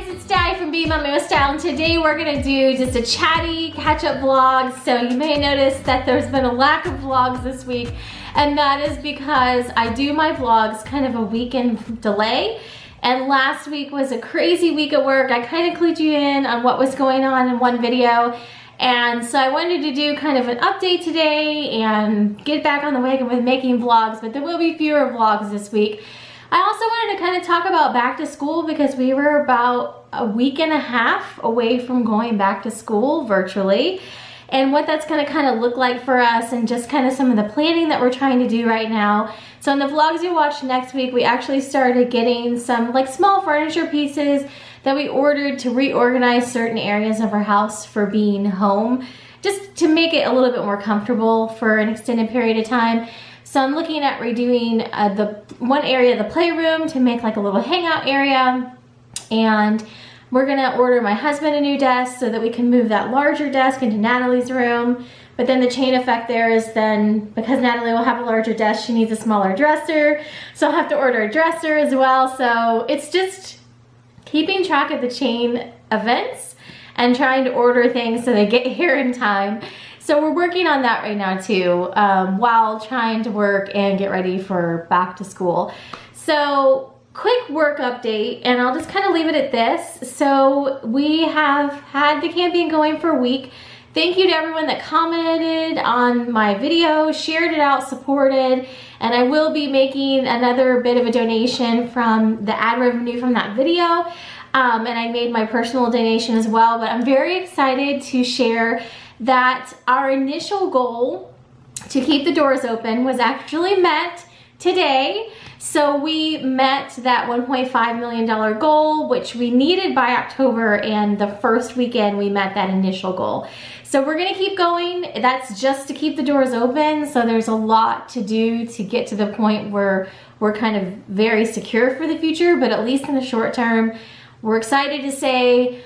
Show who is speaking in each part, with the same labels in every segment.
Speaker 1: guys, it's Di from BeingMommywithStyle, and today we're gonna do just a chatty catch-up vlog. So you may notice that there's been a lack of vlogs this week, and that is because I do my vlogs kind of a weekend delay. And last week was a crazy week at work. I kind of clued you in on what was going on in one video. And so I wanted to do kind of an update today and get back on the wagon with making vlogs, but there will be fewer vlogs this week. I also wanted to kind of talk about back to school because we were about a week and a half away from going back to school virtually, and what that's going to kind of look like for us and just kind of some of the planning that we're trying to do right now. So in the vlogs you watch next week, we actually started getting some like small furniture pieces that we ordered to reorganize certain areas of our house for being home, just to make it a little bit more comfortable for an extended period of time. So I'm looking at redoing the one area of the playroom to make like a little hangout area, and we're gonna order my husband a new desk so that we can move that larger desk into Natalie's room. But then the chain effect there is then, because Natalie will have a larger desk, she needs a smaller dresser, so I'll have to order a dresser as well. So it's just keeping track of the chain events and trying to order things so they get here in time. So we're working on that right now too, while trying to work and get ready for back to school. So quick work update, and I'll just kind of leave it at this. So we have had the campaign going for a week. Thank you to everyone that commented on my video, shared it out, supported, and I will be making another bit of a donation from the ad revenue from that video. And I made my personal donation as well, but I'm very excited to share that our initial goal to keep the doors open was actually met today. So we met that $1.5 million goal, which we needed by October, and the first weekend we met that initial goal. So we're gonna keep going. That's just to keep the doors open. So there's a lot to do to get to the point where we're kind of very secure for the future, but at least in the short term, we're excited to say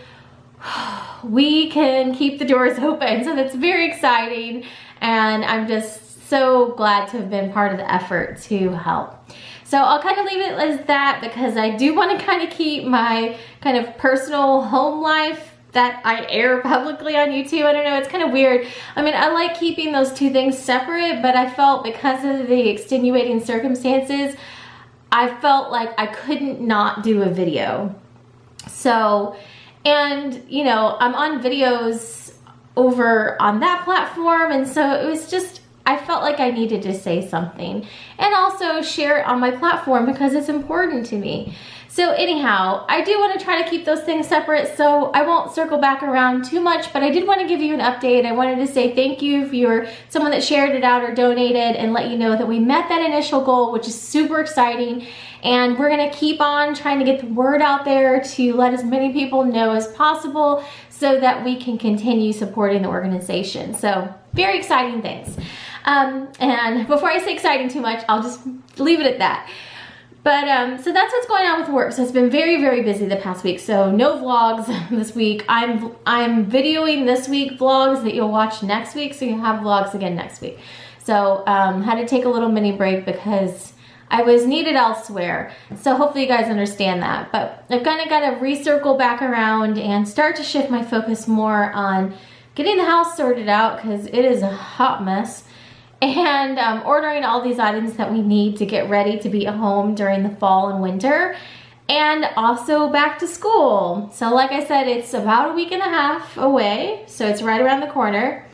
Speaker 1: we can keep the doors open. So that's very exciting, and I'm just so glad to have been part of the effort to help. So I'll kind of leave it as that because I do want to kind of keep my kind of personal home life that I air publicly on YouTube. I don't know, it's kind of weird. I mean, I like keeping those two things separate, but I felt because of the extenuating circumstances, I felt like I couldn't not do a video. So, and you know, I'm on videos over on that platform, and so it was just, I felt like I needed to say something and also share it on my platform because it's important to me. So anyhow, I do want to try to keep those things separate, so I won't circle back around too much, but I did want to give you an update. I wanted to say thank you if you're someone that shared it out or donated, and let you know that we met that initial goal, which is super exciting. And we're gonna keep on trying to get the word out there to let as many people know as possible so that we can continue supporting the organization. So very exciting things. And before I say exciting too much, I'll just leave it at that. But so that's what's going on with work. So it's been very, very busy the past week. So no vlogs this week. I'm videoing this week vlogs that you'll watch next week, so you'll have vlogs again next week. So had to take a little mini break because I was needed elsewhere. So hopefully you guys understand that. But I've kind of got to recircle back around and start to shift my focus more on getting the house sorted out because it is a hot mess. And ordering all these items that we need to get ready to be at home during the fall and winter, and also back to school. So like I said, it's about a week and a half away, so it's right around the corner.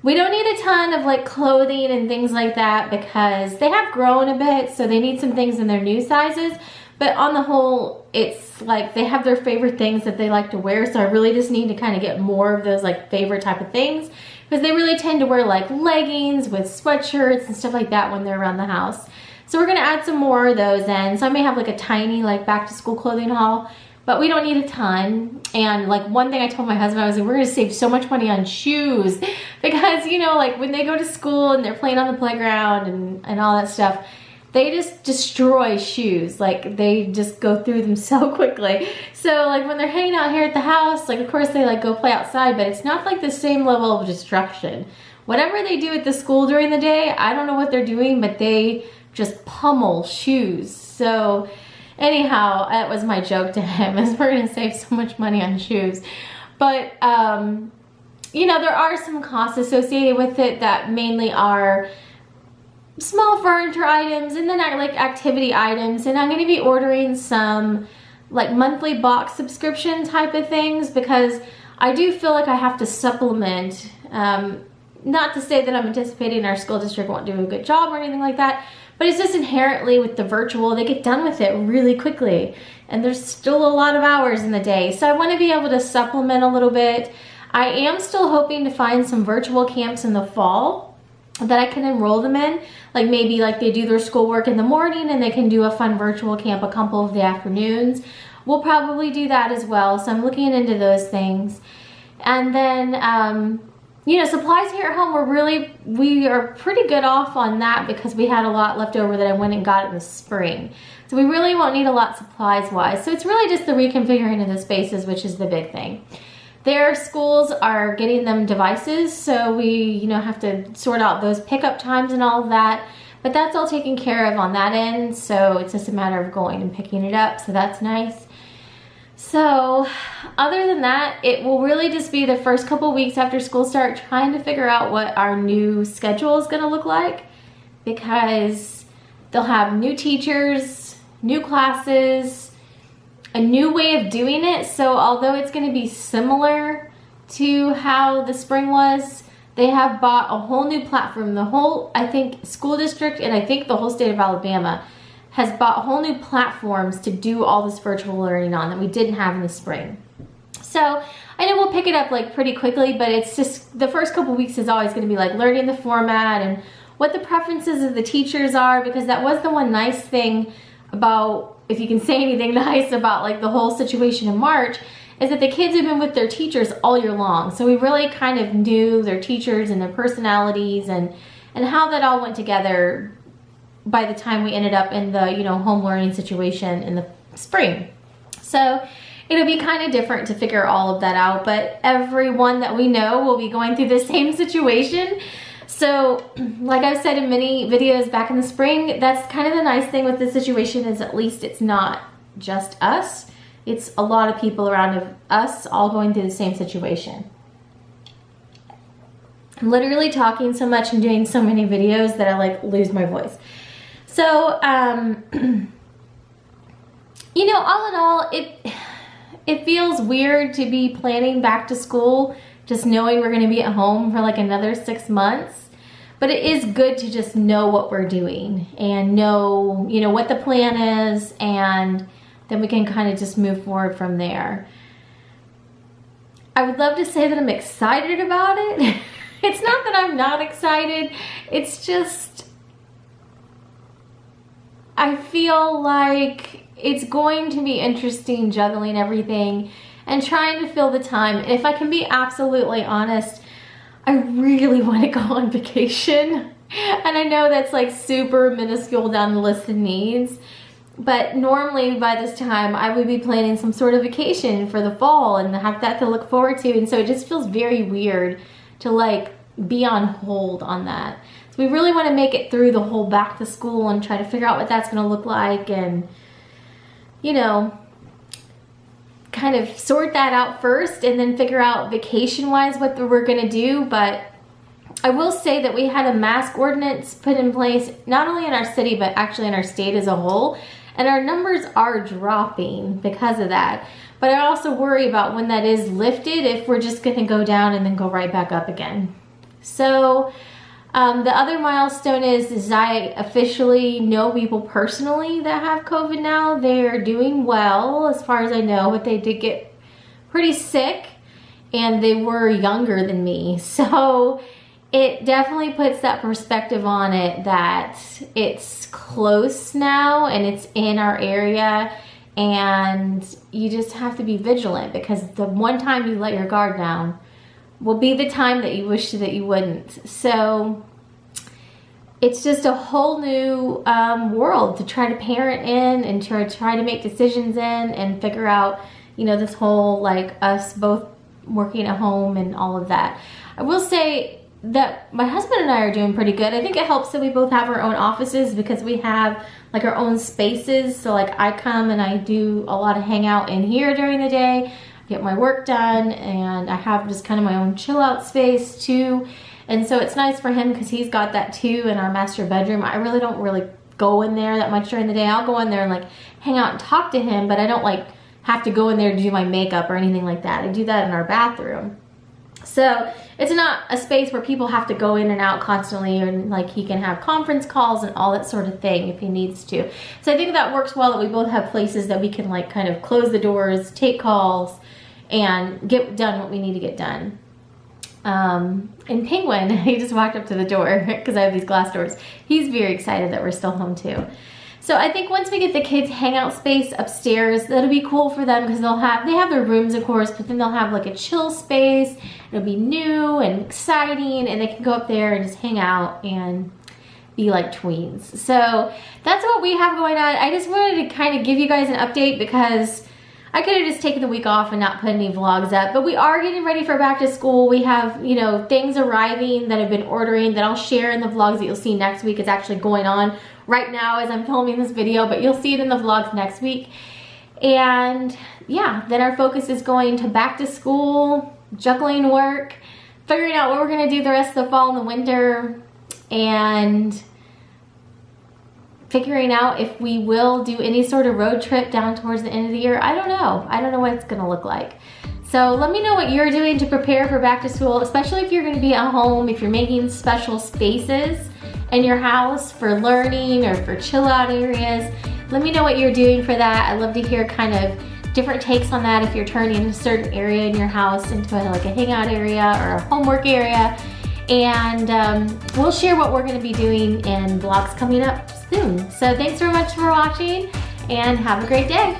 Speaker 1: We don't need a ton of like clothing and things like that because they have grown a bit, so they need some things in their new sizes. But on the whole, it's like they have their favorite things that they like to wear, so I really just need to kind of get more of those like favorite type of things, because they really tend to wear like leggings with sweatshirts and stuff like that when they're around the house. So we're gonna add some more of those in. So I may have like a tiny like back to school clothing haul, but we don't need a ton. And like one thing I told my husband, I was like, we're gonna save so much money on shoes because, you know, like when they go to school and they're playing on the playground and all that stuff, they just destroy shoes. Like they just go through them so quickly. So like when they're hanging out here at the house, like of course they like go play outside, but it's not like the same level of destruction. Whatever they do at the school during the day, I don't know what they're doing, but they just pummel shoes. So Anyhow, that was my joke to him, is we're gonna save so much money on shoes. But, you know, there are some costs associated with it that mainly are small furniture items and then like activity items. And I'm gonna be ordering some like monthly box subscription type of things because I do feel like I have to supplement, not to say that I'm anticipating our school district won't do a good job or anything like that, but it's just inherently with the virtual, they get done with it really quickly and there's still a lot of hours in the day. So I want to be able to supplement a little bit. I am still hoping to find some virtual camps in the fall that I can enroll them in. Like maybe like they do their schoolwork in the morning and they can do a fun virtual camp a couple of the afternoons. We'll probably do that as well. So I'm looking into those things. And then, you know, supplies here at home, we are pretty good off on that because we had a lot left over that I went and got in the spring. So we really won't need a lot supplies wise. So it's really just the reconfiguring of the spaces, which is the big thing. Their schools are getting them devices, so we, you know, have to sort out those pickup times and all of that. But that's all taken care of on that end, so it's just a matter of going and picking it up, so that's nice. So other than that, it will really just be the first couple weeks after school start trying to figure out what our new schedule is going to look like, because they'll have new teachers, new classes, a new way of doing it. So although it's going to be similar to how the spring was, they have bought a whole new platform. The whole, I think, school district and I think the whole state of Alabama has bought whole new platforms to do all this virtual learning on that we didn't have in the spring. So I know we'll pick it up like pretty quickly, but it's just the first couple weeks is always going to be like learning the format and what the preferences of the teachers are, because that was the one nice thing about, if you can say anything nice about like the whole situation in March, is that the kids have been with their teachers all year long. So we really kind of knew their teachers and their personalities and how that all went together by the time we ended up in the, you know, home learning situation in the spring. So it'll be kind of different to figure all of that out, but everyone that we know will be going through the same situation. So like I've said in many videos back in the spring, that's kind of the nice thing with this situation, is at least it's not just us. It's a lot of people around us all going through the same situation. I'm literally talking so much and doing so many videos that I like lose my voice. So, you know, all in all, it feels weird to be planning back to school, just knowing we're going to be at home for like another 6 months. But it is good to just know what we're doing and know, you know, what the plan is, and then we can kind of just move forward from there. I would love to say that I'm excited about it. It's not that I'm not excited. It's just, I feel like it's going to be interesting juggling everything and trying to fill the time. And if I can be absolutely honest, I really want to go on vacation. And I know that's like super minuscule down the list of needs, but normally by this time I would be planning some sort of vacation for the fall and have that to look forward to. And so it just feels very weird to like be on hold on that. So we really want to make it through the whole back to school and try to figure out what that's going to look like, and, you know, kind of sort that out first and then figure out vacation wise what we're going to do. But I will say that we had a mask ordinance put in place, not only in our city, but actually in our state as a whole. And our numbers are dropping because of that. But I also worry about when that is lifted, if we're just going to go down and then go right back up again. So the other milestone is I officially know people personally that have COVID now. They're doing well as far as I know, but they did get pretty sick and they were younger than me. So it definitely puts that perspective on it that it's close now and it's in our area, and you just have to be vigilant, because the one time you let your guard down will be the time that you wish that you wouldn't. So it's just a whole new world to try to parent in and try to make decisions in and figure out, you know, this whole like us both working at home and all of that. I will say that my husband and I are doing pretty good. I think it helps that we both have our own offices because we have like our own spaces. So like I come and I do a lot of hangout in here during the day, get my work done, and I have just kind of my own chill out space too. And so it's nice for him because he's got that too in our master bedroom. I really don't go in there that much during the day. I'll go in there and like hang out and talk to him, but I don't like have to go in there to do my makeup or anything like that. I do that in our bathroom. So it's not a space where people have to go in and out constantly, or like he can have conference calls and all that sort of thing if he needs to. So I think that works well, that we both have places that we can like kind of close the doors, take calls, and get done what we need to get done. And Penguin, he just walked up to the door because I have these glass doors. He's very excited that we're still home too. So I think once we get the kids' hangout space upstairs, that'll be cool for them because they have their rooms, of course, but then they'll have like a chill space. It'll be new and exciting, and they can go up there and just hang out and be like tweens. So that's what we have going on. I just wanted to kind of give you guys an update because I could have just taken the week off and not put any vlogs up, but we are getting ready for back to school. We have, you know, things arriving that I've been ordering that I'll share in the vlogs that you'll see next week. It's actually going on right now as I'm filming this video, but you'll see it in the vlogs next week. And yeah, then our focus is going to back to school, juggling work, figuring out what we're gonna do the rest of the fall and the winter, and figuring out if we will do any sort of road trip down towards the end of the year. I don't know. I don't know what it's gonna look like. So let me know what you're doing to prepare for back to school, especially if you're gonna be at home, if you're making special spaces in your house for learning or for chill out areas. Let me know what you're doing for that. I'd love to hear kind of different takes on that, if you're turning a certain area in your house into like a hangout area or a homework area. And we'll share what we're gonna be doing in vlogs coming up soon. So thanks very much for watching and have a great day.